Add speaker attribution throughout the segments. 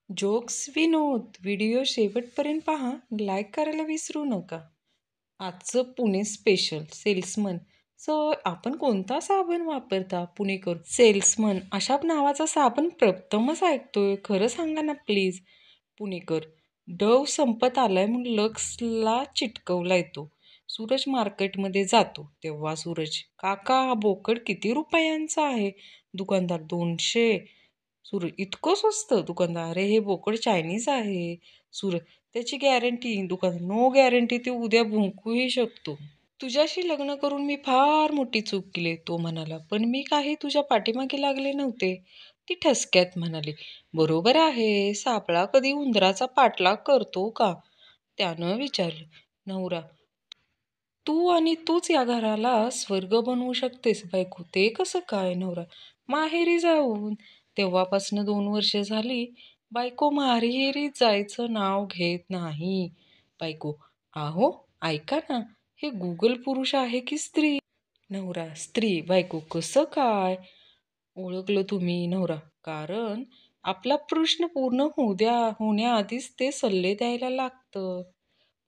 Speaker 1: Jokes विनोद video शेवटपर्यंत पहा. Like करायला विसरू नका. आजचं पुणे स्पेशल सेल्समन. आपण कोणता साबण वापरता पुणेकर? सेल्समन अशा नावाचा साबण प्रथमच ऐकतोय. खरं सांगा ना प्लीज. पुणेकर. डव संपत आलाय म्हणून लक्सला चिटकवलाय तो. सूरज मार्केटमध्ये जातो तेव्हा सूरज, काका हा बोकड किती रुपयांचा आहे? दुकानदार, 200. सूरज, इतकं स्वस्त? दुकानदार, अरे हे बोकड चायनीज आहे. सूरज, त्याची गॅरंटी? दुकानदार, नो गॅरंटी, ते उद्या भुंकूही शकतो. तुझ्याशी लग्न करून मी फार मोठी चूक केली, तो म्हणाला. पण मी काही तुझ्या पाठीमागे लागले नव्हते. ती ठसक्यात म्हणाली. बरोबर आहे. सापळा कधी उंदराचा पाठलाग करतो का? त्यानं विचारलं. नवरा, तू आणि तूच या घराला स्वर्ग बनवू शकतेस. बायको, ते कसं काय? नवरा, माहेरी जाऊन. तेव्हापासनं 2 वर्ष झाली बायको माहेरी जायचं नाव घेत नाही. बायको, आहो ऐका ना, हे गुगल पुरुष आहे की स्त्री? नवरा, स्त्री. बायको, कसं काय ओळखलं तुम्ही? नवरा, कारण आपला प्रश्न पूर्ण होण्याआधीच ते सल्ले द्यायला लागतं.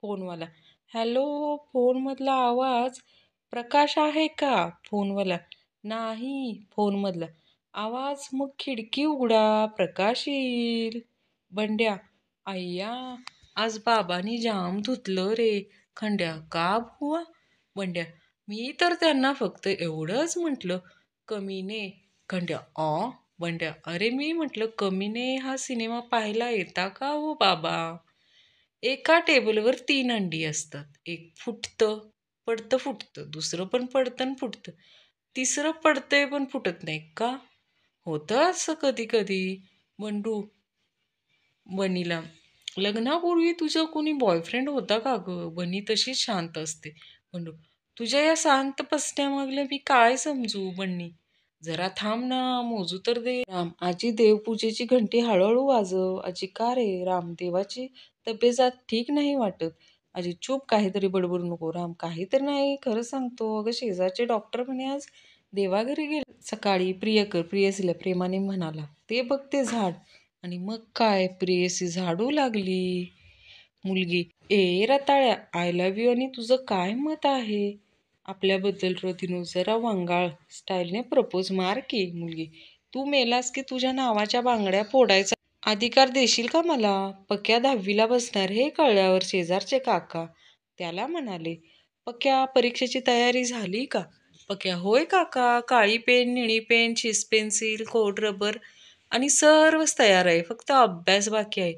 Speaker 1: फोनवाला, हॅलो, फोनमधला आवाज प्रकाश आहे का? फोनवाला, नाही. फोनमधला आवाज, मग खिडकी उघडा, प्रकाश येईल. बंड्या, अय्या, आज बाबांनी जाम धुतलं रे. खंड्या, का बुवा? बंड्या, मी तर त्यांना फक्त एवढंच म्हटलं, कमीने. खंड्या, बंड्या, अरे मी म्हटलं कमीने हा सिनेमा पाहायला येता का हो बाबा? एका टेबलवर 3 अंडी असतात. एक फुटतं, पडतं, फुटतं. दुसरं पण पडतं आणि फुटतं. तिसरं पडतंय पण फुटत नाही का? होतं असं कधी कधी. बंडू, बनीला, लग्नापूर्वी तुझं कोणी बॉयफ्रेंड होता का गं? बनी तशीच शांत असते. बंडू, तुझ्या या शांत बसण्यामागलं मी काय समजू? बन्नी, जरा थांब ना, मोजू तर दे. राम, आजी देवपूजेची घंटी हळूहळू वाजव. आजी, का रे? राम, देवाची तब्येत आज ठीक नाही वाटत. आजी, चूप, काहीतरी बडबडू नको. राम, काहीतरी नाही, खरं सांगतो. अगं शेजारचे डॉक्टर म्हणे आज देवाघरी गेले. सकाळी प्रेयसीला प्रेमाने म्हणाला, ते बघ ते झाड. आणि मग काय, प्रेयसी झाडू लागली. मुलगी, ए रताळ्या, आय लव्ह यू आणि तुझं काय मत आहे आपल्याबद्दल? रतिनू, जरा वंगाळ स्टाईलने प्रपोज मार की. मुलगी, तू मेलास की तुझ्या नावाच्या बांगड्या फोडायचा अधिकार देशील का मला? पक्या 10वीला बसणार हे कळल्यावर शेजारचे काका त्याला म्हणाले, पक्या, परीक्षेची तयारी झाली का? पक्या, होय काका, काळी पेन, निळी पेन, शिस पेन्सिल, खोड रबर आणि सर्वच तयार आहे, फक्त अभ्यास बाकी आहे.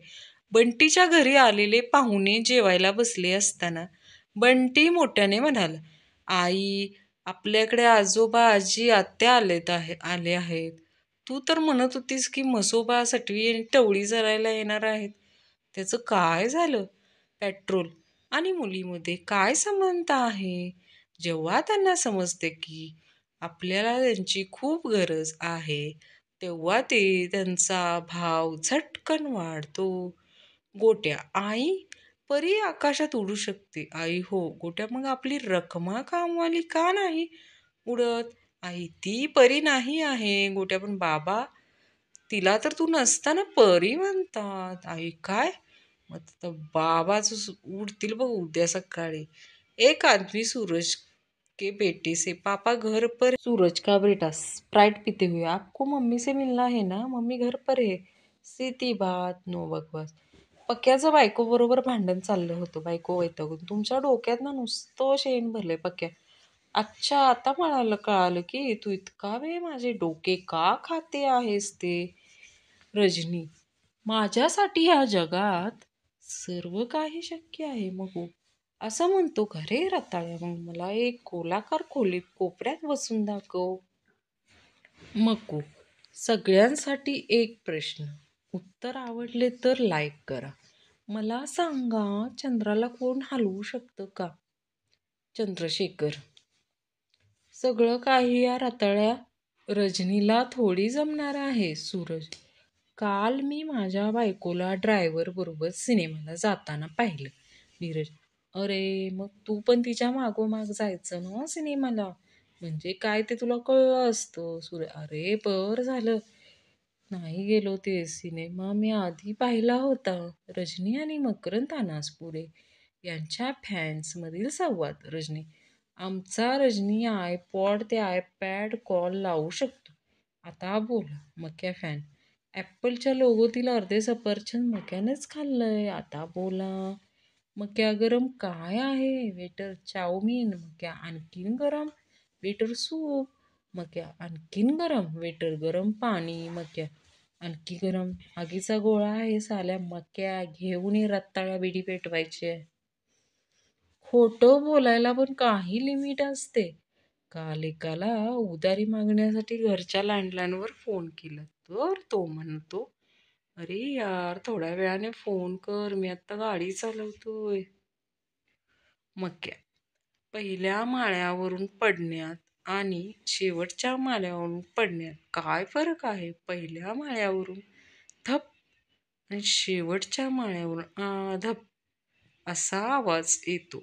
Speaker 1: बंटीच्या घरी आलेले पाहुणे जेवायला बसले असताना बंटी मोठ्याने म्हणाला, आई, आपल्याकडे आजोबा, आजी, आत्या आले आहेत. तू तर म्हणत होतीस की म्हसोबा, सटवी आणि टवळी चरायला येणार आहेत. त्याचं काय झालं? पेट्रोल आणि मुलीमध्ये काय संबंध आहे? जेव्हा त्यांना समजते की आपल्याला त्यांची खूप गरज आहे, तेव्हा त्यांचा भाव झटकन वाढतो. गोट्या, आई, परी आकाशात उडू शकते. आई, हो. गोट्या, मग आपली रखमा कामवाली का नाही उडत? आई, ती परी नाही आहे. गोट्या, पण बाबा, तिला तर तू नसताना परी म्हणतात. आई, काय? मग तर बाबाच उडतील बघ उद्या सकाळी. एक आदमी सूरज के बेटे से, पापा घर पर? सूरज, का बेटा? स्प्राइट पीते हुए, आपको मम्मी से मिलना है ना? मम्मी घर पर है. सीधी बात, नो बकवास. पक्याचं बायको बरोबर भांडण चाललं होतं. बायको वैतागून, तुमच्या डोक्यात ना नुसतं शेण भरलंय पक्या. अच्छा, आता मला कळालं की तू इतका वेळ माझे डोके का खाते आहेस ते. रजनी, माझ्यासाठी या जगात सर्व काही शक्य आहे मगू. असं म्हणतो का रे रताळ्या? मग मला एक गोलाकार खोलीत कोपऱ्यात बसून दाखव. मकू, सगळ्यांसाठी एक प्रश्न, उत्तर आवडले तर लाईक करा. मला सांगा, चंद्राला कोण हलवू शकतं का? चंद्रशेखर, सगळं काही या रताळ्या रजनीला थोडी जमणार आहे. सूरज, काल मी माझ्या बायकोला ड्रायव्हर बरोबर सिनेमाला जाताना पाहिलं. नीरज, अरे मग तू पण तिच्या मागोमाग जायचं ना सिनेमाला, म्हणजे काय ते तुला कळलं असतं. सूर्य, अरे बरं झालं नाही गेलो ते सिनेमा मी आधी पाहिला होता. रजनी आणि मकरंद तानासपुरे यांच्या फॅन्समधील संवाद. रजनी: आमचा रजनी आयपॉड ते आयपॅड कॉल लावू शकतो. आता बोला. मक्या फॅन: ॲपलच्या लोगोतील अर्धे सफरचंद मक्यानेच खाल्लंय. आता बोला. मक्या: गरम काय आहे? Waiter: chow mein. मक्या: आणखीन गरम? Waiter: soup. मक्या: आणखीन गरम? वेटर: गरम पाणी. मक्या: आणखी गरम? आगीचा गोळा आहे साल्या. मक्या: घेऊन ये, रताळ्या बिडी पेटवायचे. खोटं बोलायला पण काही लिमिट असते. काल एकाला उधारी मागण्यासाठी घरच्या लँडलाईनवर फोन केला तर तो म्हणतो, अरे यार थोड्या वेळाने फोन कर, मी आत्ता गाडी चालवतोय. मक्या: पहिल्या माळ्यावरून पडण्यात आणि शेवटच्या माळ्यावरून पडण्यात काय फरक आहे? पहिल्या माळ्यावरून धप आणि शेवटच्या माळ्यावरून धप असा आवाज येतो.